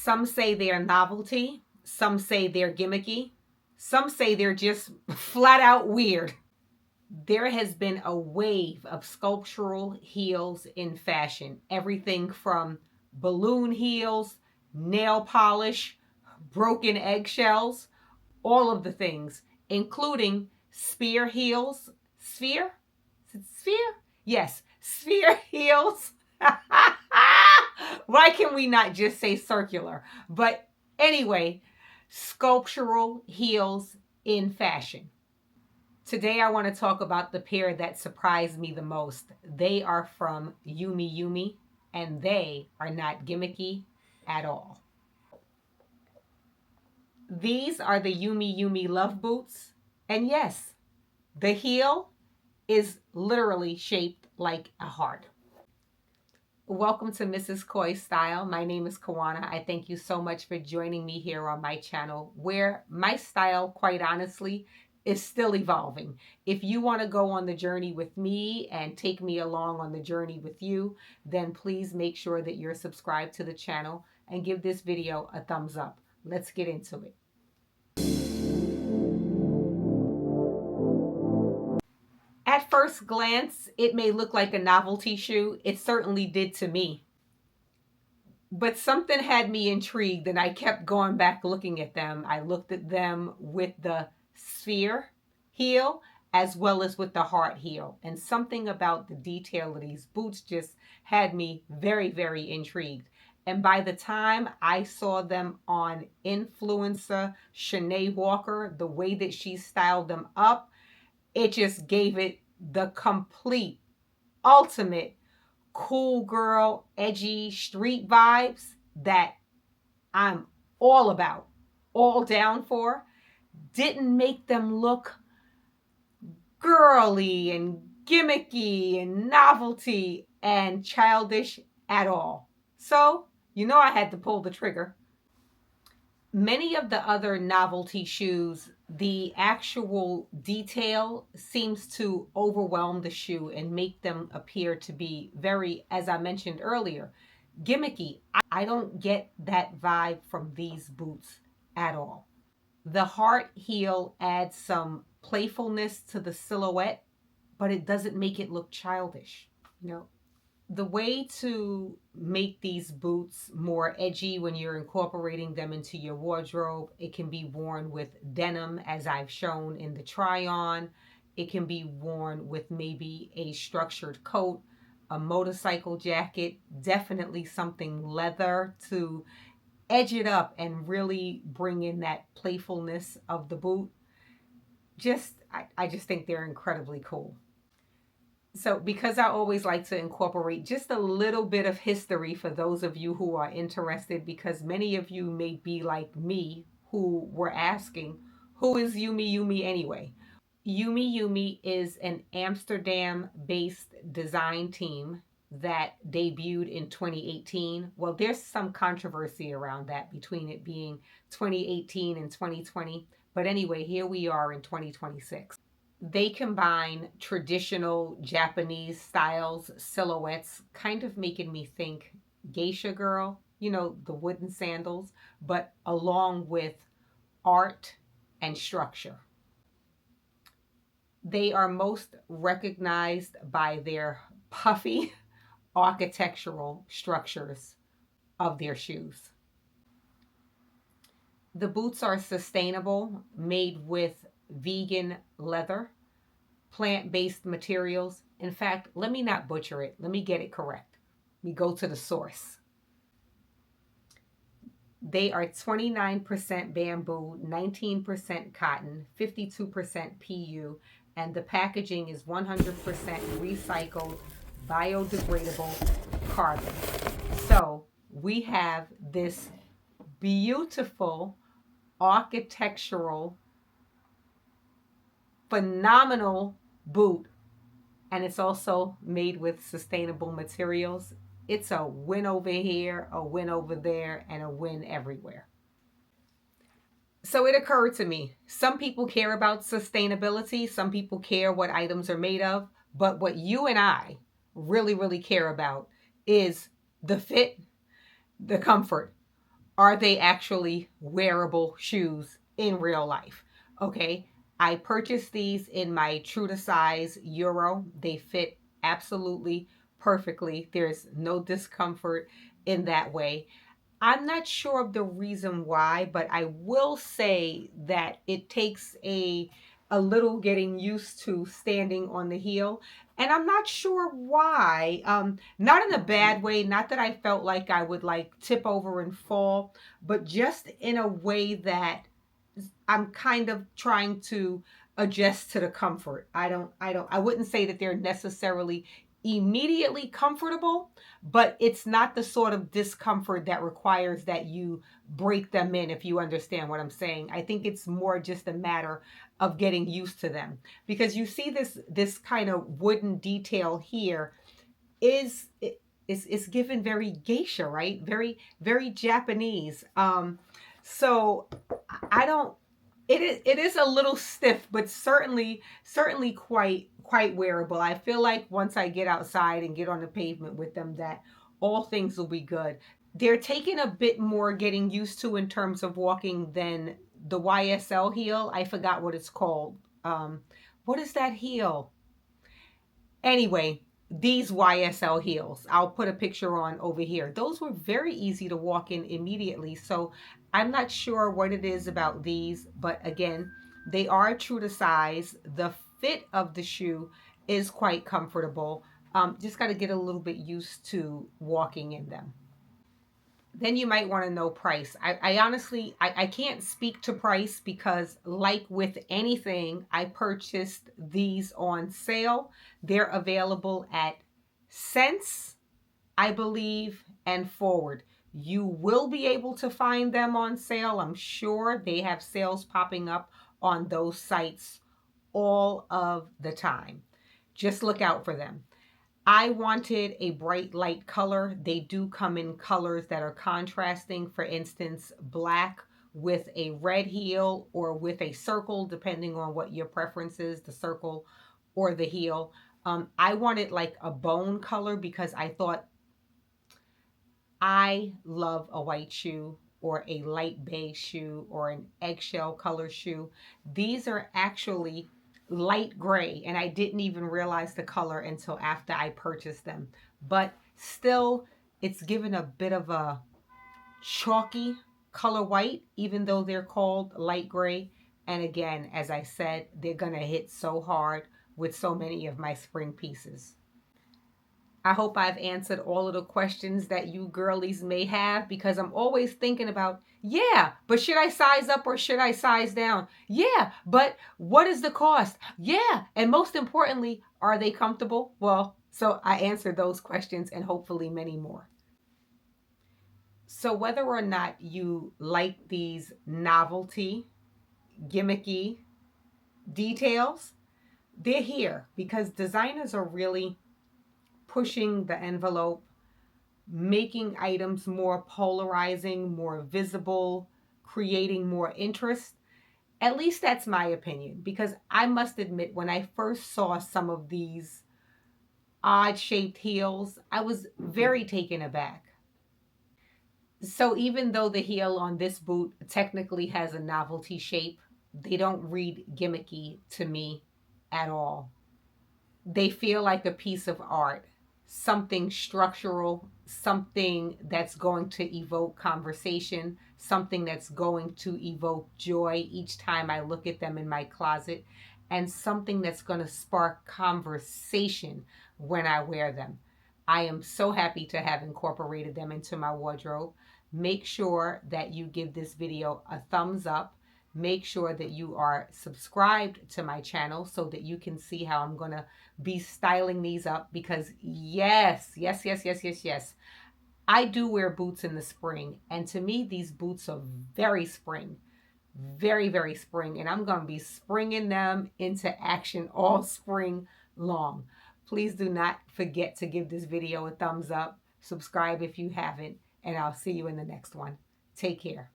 Some say they're novelty. Some say they're gimmicky. Some say they're just flat out weird. There has been a wave of sculptural heels in fashion. Everything from balloon heels, nail polish, broken eggshells, all of the things, including spear heels. Sphere? Is it sphere? Yes, sphere heels. Why can we not just say circular? But anyway, sculptural heels in fashion. Today I want to talk about the pair that surprised me the most. They are from Yume, and they are not gimmicky at all. These are the Yume Love Boots. And yes, the heel is literally shaped like a heart. Welcome to Mrs. Coy Style. My name is Kawana. I thank you so much for joining me here on my channel, where my style, quite honestly, is still evolving. If you want to go on the journey with me and take me along on the journey with you, then please make sure that you're subscribed to the channel and give this video a thumbs up. Let's get into it. At first glance, it may look like a novelty shoe. It certainly did to me. But something had me intrigued, and I kept going back looking at them. I looked at them with the sphere heel as well as with the heart heel. And something about the detail of these boots just had me very, very intrigued. And by the time I saw them on influencer Shanae Walker, the way that she styled them up, it just gave it the complete, ultimate, cool girl, edgy street vibes that I'm all about, all down for. Didn't make them look girly and gimmicky and novelty and childish at all. So, I had to pull the trigger. Many of the other novelty shoes, the actual detail seems to overwhelm the shoe and make them appear to be very, as I mentioned earlier, gimmicky. I don't get that vibe from these boots at all. The heart heel adds some playfulness to the silhouette, but it doesn't make it look childish. The way to make these boots more edgy when you're incorporating them into your wardrobe, it can be worn with denim, as I've shown in the try-on. It can be worn with maybe a structured coat, a motorcycle jacket, definitely something leather to edge it up and really bring in that playfulness of the boot. I just think they're incredibly cool. So because I always like to incorporate just a little bit of history for those of you who are interested, because many of you may be like me who were asking, who is Yume anyway? Yume is an Amsterdam-based design team that debuted in 2018. Well, there's some controversy around that between it being 2018 and 2020. But anyway, here we are in 2026. They combine traditional Japanese styles, silhouettes, kind of making me think geisha girl, the wooden sandals, but along with art and structure. They are most recognized by their puffy architectural structures of their shoes. The boots are sustainable, made with vegan leather, plant-based materials. In fact, let me not butcher it. Let me get it correct. We go to the source. They are 29% bamboo, 19% cotton, 52% PU, and the packaging is 100% recycled, biodegradable carbon. So we have this beautiful architectural, phenomenal boot, and it's also made with sustainable materials. It's a win over here, a win over there, and a win everywhere. So it occurred to me, some people care about sustainability, some people care what items are made of, but what you and I really, really care about is the fit, the comfort. are they actually wearable shoes in real life? Okay, I purchased these in my true to size Euro. They fit absolutely perfectly. There's no discomfort in that way. I'm not sure of the reason why, but I will say that it takes a little getting used to standing on the heel. And I'm not sure why. Not in a bad way, not that I felt like I would like tip over and fall, but just in a way that I'm kind of trying to adjust to the comfort. I wouldn't say that they're necessarily immediately comfortable, but it's not the sort of discomfort that requires that you break them in, if you understand what I'm saying. I think it's more just a matter of getting used to them, because you see this kind of wooden detail here is is given very geisha, right? Very Japanese. So I don't. It is a little stiff, but certainly quite wearable. I feel like once I get outside and get on the pavement with them, that all things will be good. They're taking a bit more getting used to in terms of walking than the YSL heel. I forgot what it's called. What is that heel? Anyway, these YSL heels, I'll put a picture on over here. Those were very easy to walk in immediately. So I'm not sure what it is about these, but again, they are true to size. The fit of the shoe is quite comfortable. Just got to get a little bit used to walking in them. Then you might want to know price. I honestly, I can't speak to price because like with anything, I purchased these on sale. They're available at cents, I believe, and forward. You will be able to find them on sale. I'm sure they have sales popping up on those sites all of the time. Just look out for them. I wanted a bright light color. They do come in colors that are contrasting. For instance, black with a red heel or with a circle, depending on what your preference is, the circle or the heel. I wanted like a bone color because I thought I love a white shoe or a light beige shoe or an eggshell color shoe. These are actually light gray, and I didn't even realize the color until after I purchased them. But still, it's given a bit of a chalky color white, even though they're called light gray. And again, as I said, they're going to hit so hard with so many of my spring pieces. I hope I've answered all of the questions that you girlies may have, because I'm always thinking about, yeah, but should I size up or should I size down? Yeah, but what is the cost? Yeah, and most importantly, are they comfortable? Well, so I answered those questions and hopefully many more. So whether or not you like these novelty, gimmicky details, they're here because designers are really pushing the envelope, making items more polarizing, more visible, creating more interest. At least that's my opinion, because I must admit, when I first saw some of these odd shaped heels, I was very taken aback. So even though the heel on this boot technically has a novelty shape, they don't read gimmicky to me at all. They feel like a piece of art, something structural, something that's going to evoke conversation, something that's going to evoke joy each time I look at them in my closet, and something that's going to spark conversation when I wear them. I am so happy to have incorporated them into my wardrobe. Make sure that you give this video a thumbs up. Make sure that you are subscribed to my channel so that you can see how I'm going to be styling these up, because yes, I do wear boots in the spring, and to me these boots are very spring, very spring, and I'm going to be springing them into action all spring long. Please do not forget to give this video a thumbs up, subscribe if you haven't, and I'll see you in the next one. Take care.